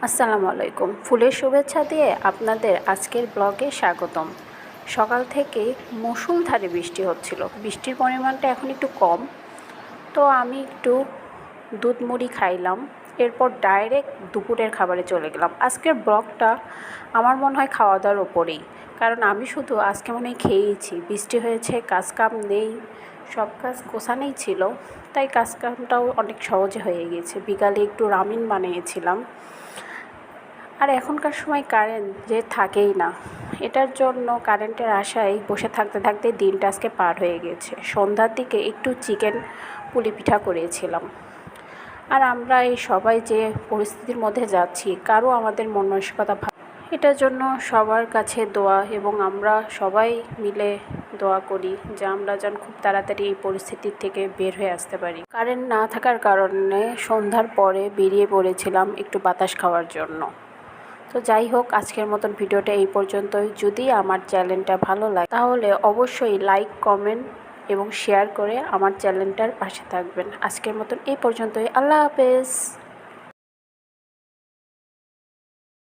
আসসালামু আলাইকুম। ফুলের শুভেচ্ছা দিয়ে আপনাদের আজকের ব্লগে স্বাগতম। সকাল থেকে মুষলধারে বৃষ্টি হচ্ছিল। বৃষ্টির পরিমাণটা এখন একটু কম। তো আমি একটু দুধ মুড়ি খাইলাম। এরপর ডাইরেক্ট দুপুরের খাবারে চলে গেলাম। আজকের ব্লগটা আমার মনে হয় খাওয়া দাওয়ার ওপরেই, কারণ আমি শুধু আজকে মনে হয় খেয়েইছি। বৃষ্টি হয়েছে, কাজ কাম নেই, সব কাজ গোছানোই ছিল, তাই কাজ কামটাও অনেক সহজে হয়ে গিয়েছে। বিকালে একটু রামিন বানিয়েছিলাম। আর এখনকার সময় কারেন্ট যে থাকেই না, এটার জন্য কারেন্টের আশায় বসে থাকতে থাকতে দিনটা আজকে পার হয়ে গেছে। সন্ধ্যার দিকে একটু চিকেন পুলি পিঠা করেছিলাম। আর আমরা এই সবাই যে পরিস্থিতির মধ্যে যাচ্ছি, কারো আমাদের মন মানসিকতা এটার জন্য সবার কাছে দোয়া, এবং আমরা সবাই মিলে দোয়া করি যে আমরা যেন খুব তাড়াতাড়ি এই পরিস্থিতির থেকে বের হয়ে আসতে পারি। কারেন্ট না থাকার কারণে সন্ধ্যার পরে বেরিয়ে পড়েছিলাম একটু বাতাস খাওয়ার জন্য। তো যাই হোক, আজকের মতন ভিডিওটা এই পর্যন্তই। যদি আমার চ্যানেলটা ভালো লাগে তাহলে অবশ্যই লাইক, কমেন্ট এবং শেয়ার করে আমার চ্যানেলটার পাশে থাকবেন। আজকের মতন এই পর্যন্তই। আল্লাহ হাফেজ।